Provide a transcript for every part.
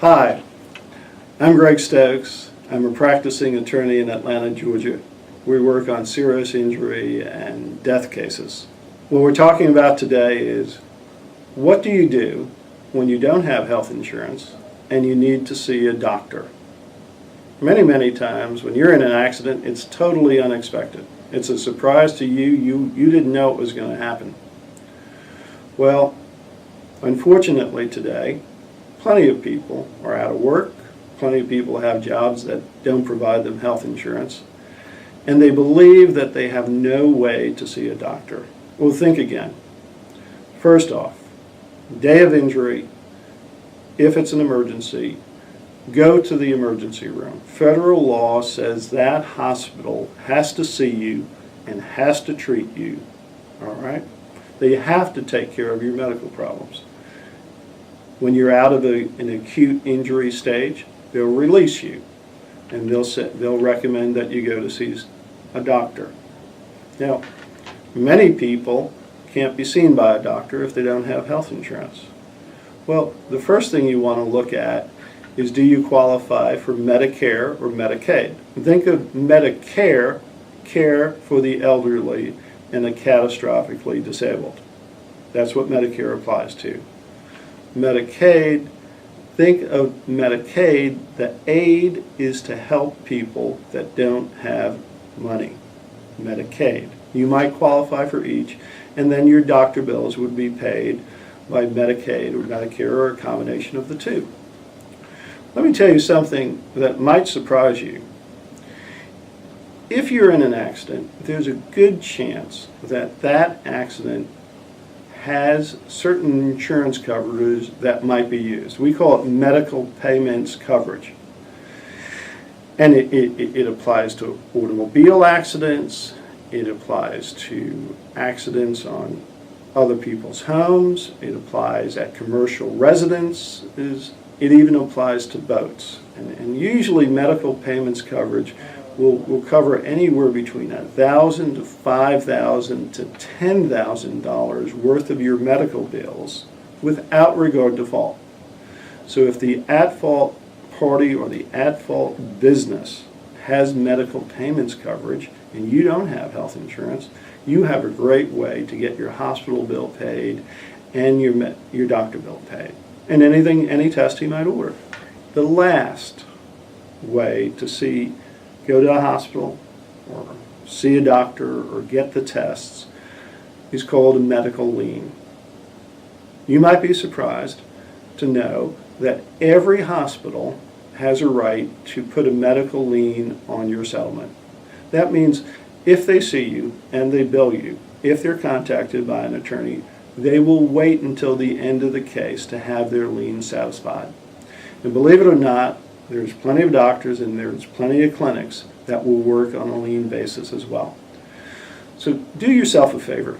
Hi, I'm Greg Stokes. I'm a practicing attorney in Atlanta, Georgia. We work on serious injury and death cases. What we're talking about today is what do you do when you don't have health insurance and you need to see a doctor? Many times when you're in an accident, it's totally unexpected. It's a surprise to you. You didn't know it was going to happen. Well, unfortunately today, plenty of people are out of work. Plenty of people have jobs that don't provide them health insurance. And they believe that they have no way to see a doctor. Well, think again. First off, day of injury, if it's an emergency, go to the emergency room. Federal law says that hospital has to see you and has to treat you. All right? They have to take care of your medical problems. When you're out of an acute injury stage, they'll release you, and they'll recommend that you go to see a doctor. Now, many people can't be seen by a doctor if they don't have health insurance. Well, the first thing you want to look at is, do you qualify for Medicare or Medicaid? Think of Medicare, care for the elderly and the catastrophically disabled. That's what Medicare applies to. Medicaid, think of Medicaid, the aid is to help people that don't have money. Medicaid. You might qualify for each, and then your doctor bills would be paid by Medicaid or Medicare or a combination of the two. Let me tell you something that might surprise you. If you're in an accident, there's a good chance that that accident has certain insurance coverage that might be used. We call it medical payments coverage. And it applies to automobile accidents, it applies to accidents on other people's homes, it applies at commercial residences, it even applies to boats. And usually medical payments coverage will cover anywhere between $1,000 to $5,000 to $10,000 worth of your medical bills without regard to fault. So if the at-fault party or the at-fault business has medical payments coverage and you don't have health insurance, you have a great way to get your hospital bill paid and your doctor bill paid, and any test you might order. The last way to go to a hospital or see a doctor or get the tests is called a medical lien. You might be surprised to know that every hospital has a right to put a medical lien on your settlement. That means if they see you and they bill you, if they're contacted by an attorney, they will wait until the end of the case to have their lien satisfied. And believe it or not, there's plenty of doctors and there's plenty of clinics that will work on a lien basis as well. So do yourself a favor.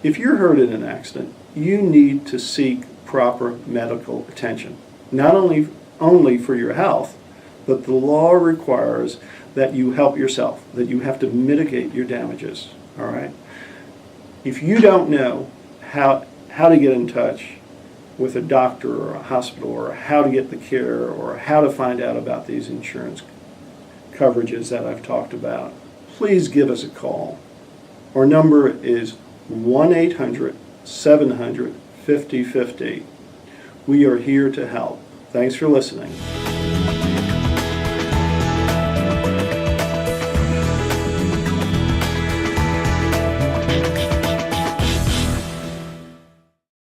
If you're hurt in an accident, you need to seek proper medical attention. Not only for your health, but the law requires that you help yourself, that you have to mitigate your damages. All right? If you don't know how to get in touch with a doctor or a hospital, or how to get the care, or how to find out about these insurance coverages that I've talked about, please give us a call. Our number is 1-800-700-5050. We are here to help. Thanks for listening.